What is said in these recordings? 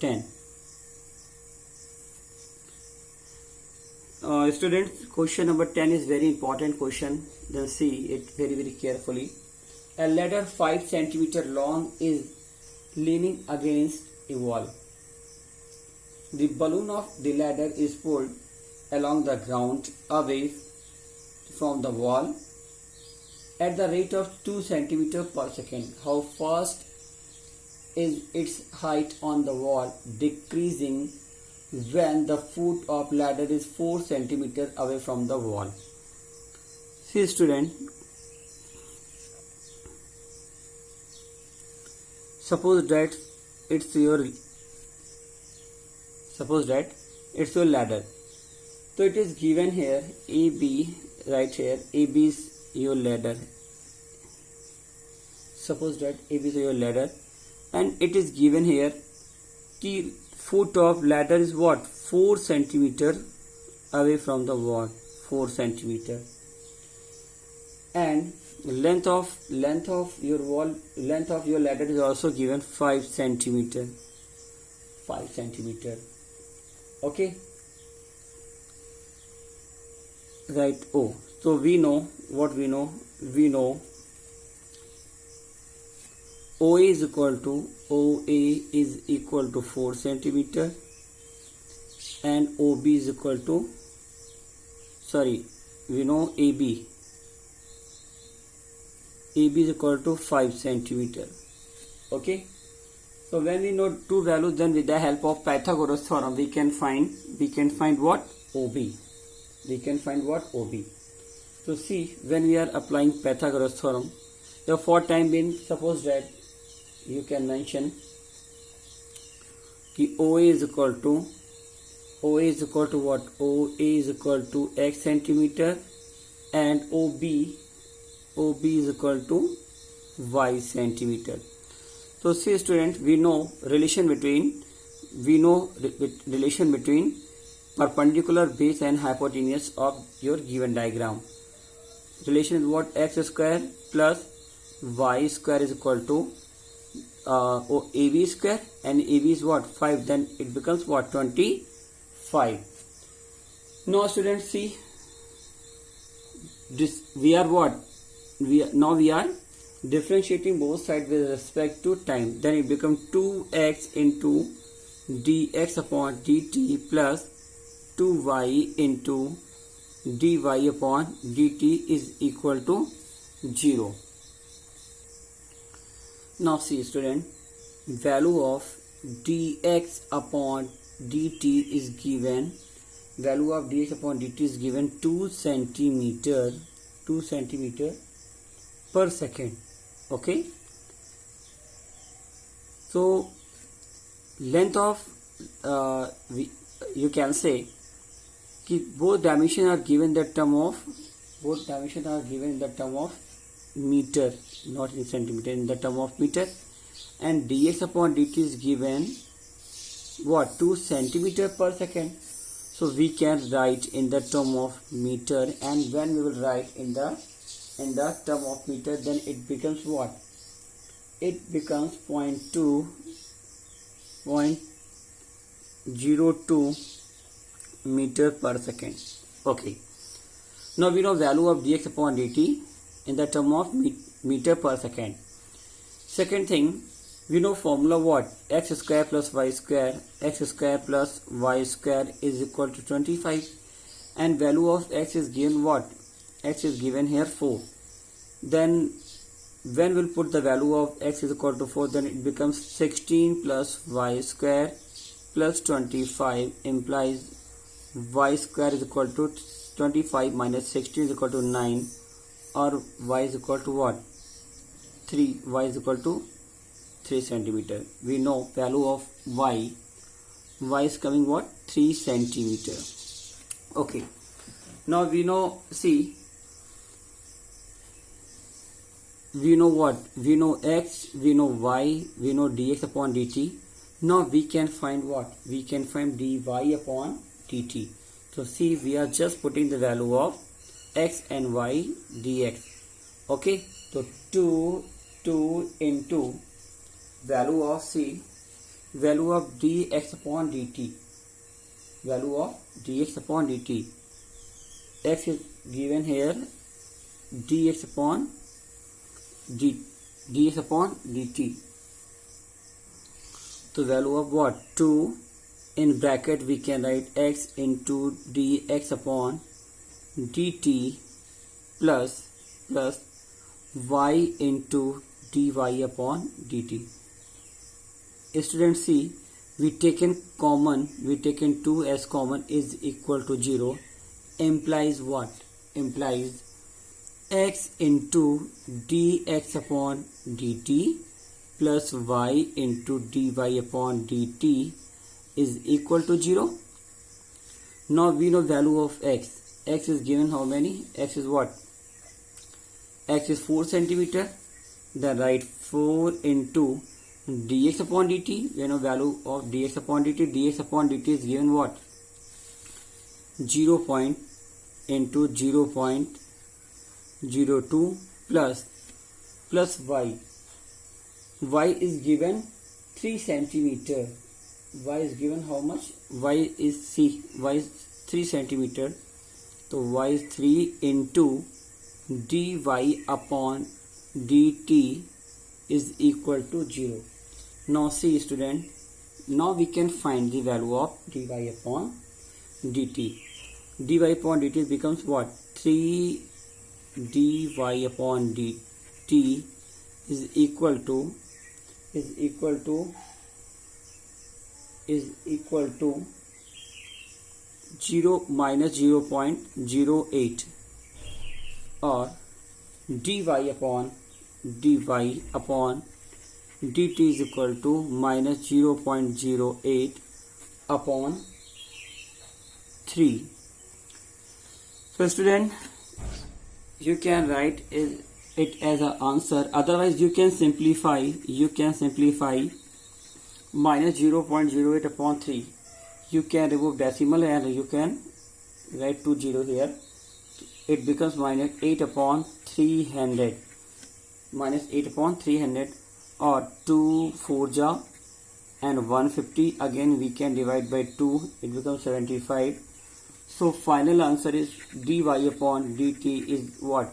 10. Students, question number 10 is very important question. Then see it very carefully. A ladder 5 centimeter long is leaning against a wall. The balloon of the ladder is pulled along the ground away from the wall at the rate of 2 centimeters per second. How fast is its height on the wall decreasing when the foot of ladder is 4 centimeters away from the wall? See student, suppose that it's your ladder. So it is given here AB, right here AB is your ladder. Suppose that AB is your ladder and it is given here the foot of ladder is what? 4 centimeter away from the wall, 4 centimeter, and length of your ladder is also given 5 centimeter. Okay, right? Oh, so we know what we know. We know OA is equal to 4 centimeter and OB is equal to, we know AB is equal to 5 centimeter. Okay, so when we know two values, then with the help of Pythagoras theorem we can find what? OB. We can find what? OB. So see, when we are applying Pythagoras theorem, the for time being, suppose that you can mention कि OA is equal to what? OA is equal to x centimeter and OB is equal to y centimeter. So see students, we know relation between perpendicular base and hypotenuse of your given diagram. Relation is what? X square plus y square is equal to AB square, and AB is what? 5. Then it becomes what? 25. Now students, see this, we are differentiating both sides with respect to time. Then it becomes 2x into dx upon dt plus 2y into dy upon dt is equal to 0. Now see student, value of dx upon dt is given, 2 centimeter per second. Okay, so length of you can say both dimensions are given in the term of meter, not in centimeter, in the term of meter, and dx upon dt is given what? 2 centimeter per second. So we can write in the term of meter, and when we will write in the term of meter, then it becomes what? It becomes 0.02 meter per second. Okay, now we know value of dx upon dt in the term of meter per second. Second thing, we know formula what? X square plus y square is equal to 25, and value of x is given what? X is given here 4. Then when we'll put the value of x is equal to 4, then it becomes 16 plus y square plus 25 implies y square is equal to 25 minus 16 is equal to 9, or y is equal to what? 3. Y is equal to 3 centimeter. We know value of y is coming what? 3 centimeter. Okay, now we know, see, we know what? We know x, we know y, we know dx upon dt. Now we can find what? We can find dy upon dt. So see, we are just putting the value of x and y dx. Okay, so 2 into value of, see, value of dx upon dt. Value of dx upon dt. X is given here, dx upon dt. So value of what? 2 in bracket we can write x into dx upon dt plus y into dy upon dt. Students, see, we taken 2 as common is equal to 0, implies what? Implies x into dx upon dt plus y into dy upon dt is equal to 0. Now we know value of x. X is given how many? X is what? X is 4 centimeter. Then write 4 into dx upon dt. We know value of dx upon dt. Dx upon dt is given what? 0 point into 0.02 plus y. Y is given 3 centimeter. Y is given how much? Y is 3 centimeter. So y is 3 into dy upon dt is equal to 0. Now see student, now we can find the value of dy upon dt. Dy upon dt becomes what? 3 dy upon dt is equal to 0 minus 0.08, or dy upon dt is equal to minus 0.08 upon 3. So student, you can write it as an answer. Otherwise you can simplify minus 0.08 upon 3. You can remove decimal and you can write 2 0 here. It becomes minus 8 upon 300. Minus 8 upon 300, or 2 4 ja and 150. Again we can divide by 2. It becomes 75. So final answer is dy upon dt is what?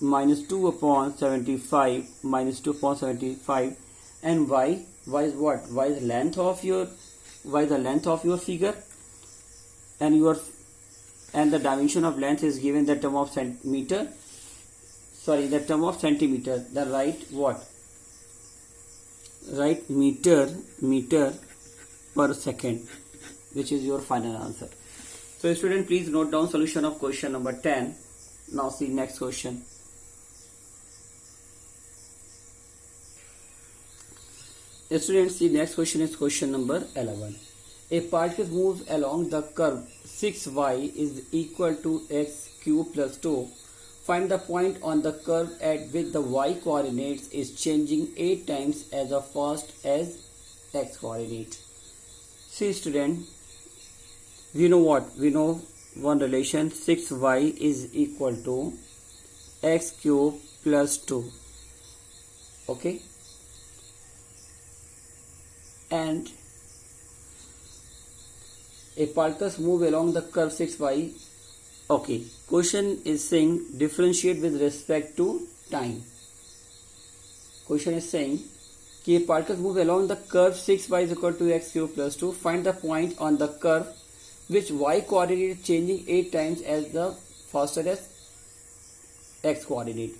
Minus 2 upon 75. Minus 2 upon 75. And y is what? Y is the length of your figure, and the dimension of length is given the term of centimeter. Then write what? Write meter per second, which is your final answer. So student, please note down solution of question number 10. Now see next question. Students, see next question is question number 11. A particle moves along the curve 6y is equal to x cube plus 2. Find the point on the curve at which the y coordinates is changing 8 times as fast as x coordinate. See student, we know what? We know one relation, 6y is equal to x cube plus 2. Okay. And a particle move along the curve 6y. Okay, question is saying differentiate with respect to time. Question is saying a particle move along the curve 6y is equal to x cube plus 2. Find the point on the curve which y coordinate is changing 8 times as the faster as x coordinate.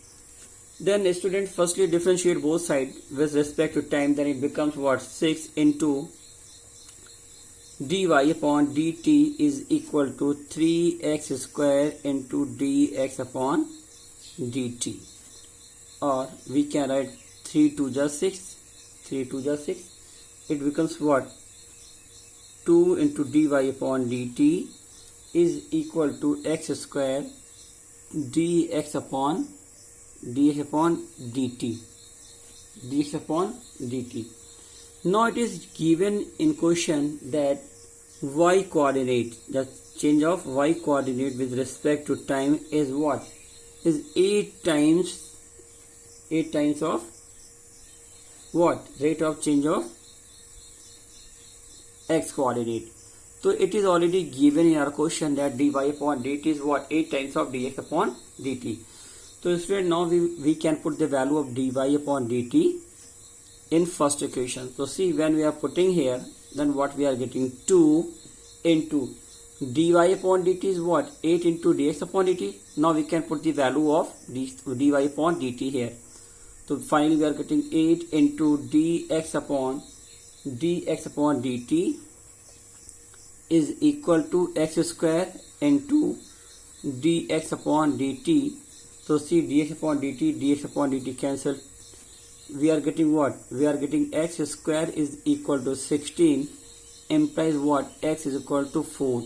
Then student, firstly differentiate both sides with respect to time. Then it becomes what? 6 into dy upon dt is equal to 3x square into dx upon dt, or we can write 3 2 just 6. It becomes what? 2 into dy upon dt is equal to x square dx upon dt. Now it is given in question that y coordinate, the change of y coordinate with respect to time is what? Is 8 times of what? Rate of change of x coordinate. So it is already given in our question that dy upon dt is what? 8 times of dx upon dt. So student, now we can put the value of dy upon dt in first equation. So see, when we are putting here, then what we are getting? 2 into dy upon dt is what? 8 into dx upon dt. Now we can put the value of dy upon dt here. So finally we are getting 8 into dx upon dt is equal to x square into dx upon dt. So see, dx upon dt cancel. We are getting what? We are getting x square is equal to 16, implies what? X is equal to 4.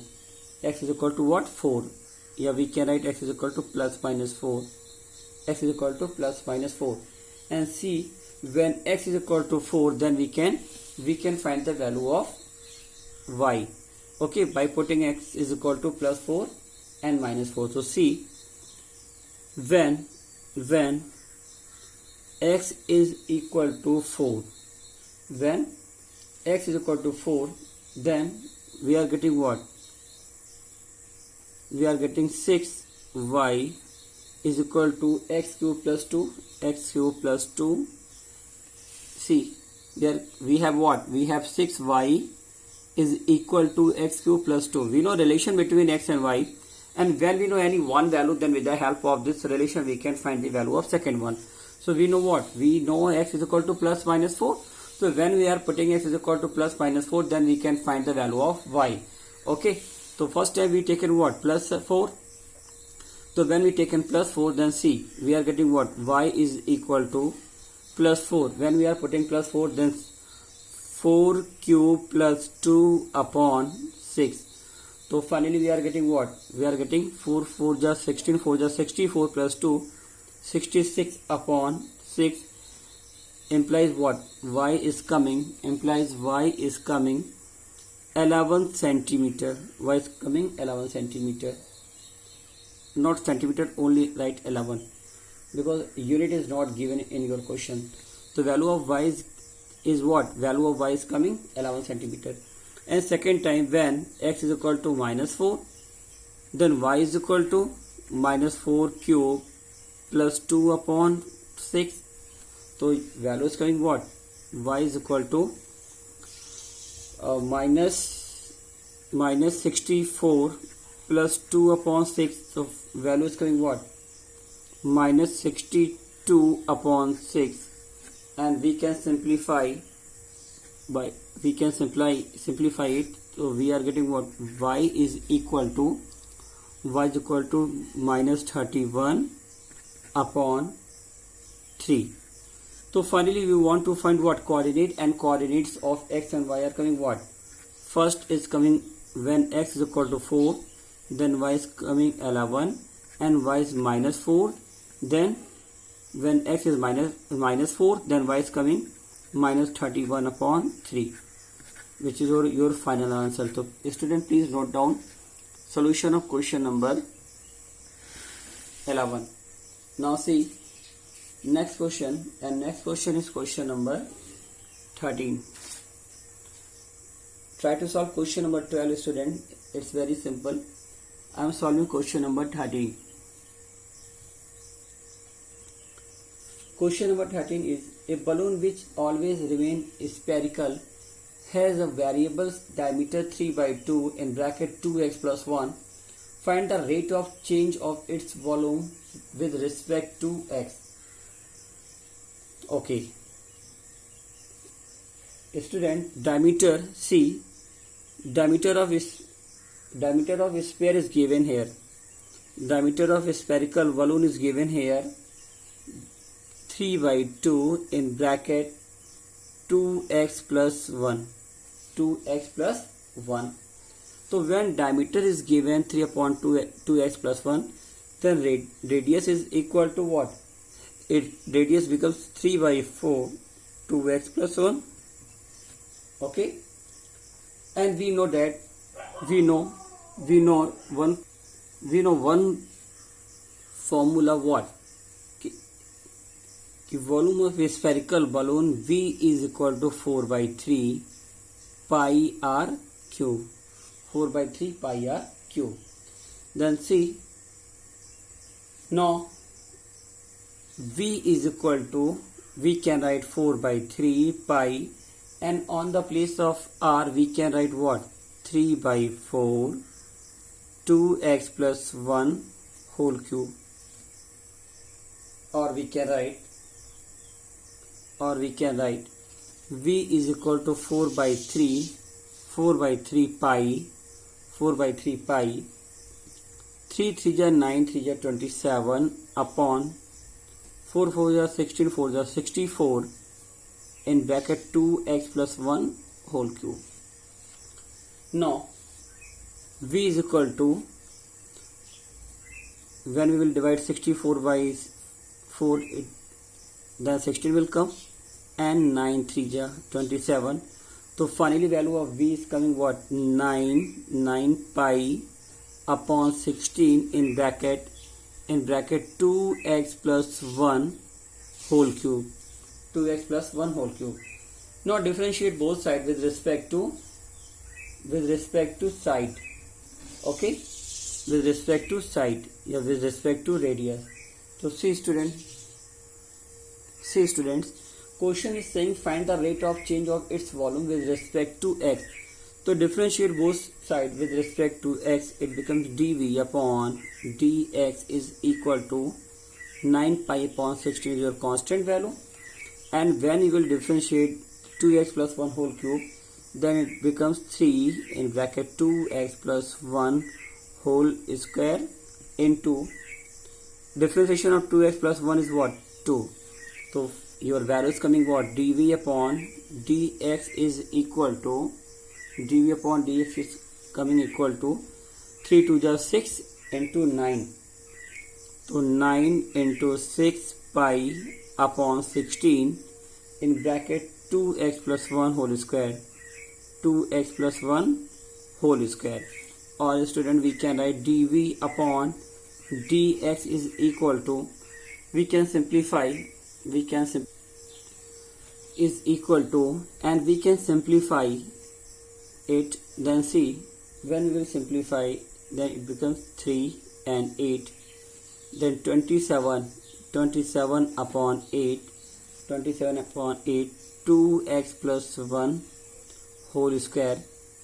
X is equal to what? 4. Yeah, we can write x is equal to plus minus 4. X is equal to plus minus 4. And see, when x is equal to 4, then we can find the value of y. Okay, by putting x is equal to plus 4 and minus 4. So see, when x is equal to 4, when x is equal to 4, then we are getting what? We are getting 6y is equal to x cube plus 2, x cube plus 2. See, there we have what? We have 6y is equal to x cube plus 2. We know relation between x and y, and when we know any one value, then with the help of this relation we can find the value of second one. So we know what? We know x is equal to plus minus 4. So when we are putting x is equal to plus minus 4, then we can find the value of y. Okay, so first time we taken what? Plus 4. So when we taken plus 4, then see, we are getting what? Y is equal to plus 4. When we are putting plus 4, then 4 cube plus 2 upon 6. So finally we are getting what? We are getting 4 4 just 16, 4 just 64 plus 2, 66 upon 6, implies what? Y is coming 11 centimeter. Y is coming 11 centimeter. Not centimeter, only write 11, because unit is not given in your question. So value of y is what? Value of y is coming 11 centimeter. And second time, when x is equal to minus 4, then y is equal to minus 4 cube plus 2 upon 6. So value is coming what? Y is equal to minus 64 plus 2 upon 6. So value is coming what? Minus 62 upon 6. And we can simplify it. So we are getting what? Y is equal to minus 31 upon 3. So finally we want to find what? Coordinate, and coordinates of x and y are coming what? First is coming when x is equal to 4, then y is coming 11 and y is minus 4. Then when x is minus 4, then y is coming minus 31 upon 3, which is your final answer. So student, please note down solution of question number 11. Now see next question, and next question is question number 13. Try to solve question number 12, student. It's very simple. I am solving question number 13. Question number 13 is, a balloon which always remains spherical has a variable diameter 3 by 2 in bracket 2x plus 1. Find the rate of change of its volume with respect to x. Okay. Student, diameter, see, diameter of sphere is given here. Diameter of spherical balloon is given here 3 by 2 in bracket 2x plus 1. 2x plus 1. So when diameter is given 3 upon 2x plus 1, then radius is equal to what? Radius becomes 3 by 4 2x plus 1. Okay, and we know that we know one formula, what? The volume of a spherical balloon V is equal to 4 by 3 pi r cube. 4 by 3 pi r cube. Then see, now v is equal to, we can write 4 by 3 pi, and on the place of r we can write what? 3 by 4 2x plus 1 whole cube, or we can write v is equal to 4 by 3 pi 3 3 ja 9 3 ja 27 upon 4 4 ja 16 4 ja 64 in bracket 2x plus 1 whole cube. Now v is equal to, when we will divide 64 by 4, then 16 will come, and 9 3 ja 27. So finally value of v is coming what? 9 pi upon 16 in bracket 2x plus 1 whole cube. 2x plus 1 whole cube. Now differentiate both sides with respect to side. Okay, with respect to side, with respect to radius. So see students, question is saying find the rate of change of its volume with respect to x. So differentiate both sides with respect to x. It becomes dv upon dx is equal to 9 pi upon 16 is your constant value, and when you will differentiate 2x plus 1 whole cube, then it becomes 3 in bracket 2x plus 1 whole square into differentiation of 2x plus 1 is what? 2. So your value is coming what? dv upon dx is equal to 3 2 ja 6 into 9. So 9 into 6 pi upon 16 in bracket 2x plus 1 whole square. 2x plus 1 whole square. Or student, we can write dv upon dx is equal to, we can simplify it. Then see, when we will simplify, then it becomes 3 and 8, then 27 upon 8 2x plus 1 whole square,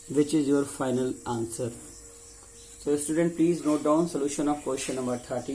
which is your final answer. So student, please note down solution of question number 30.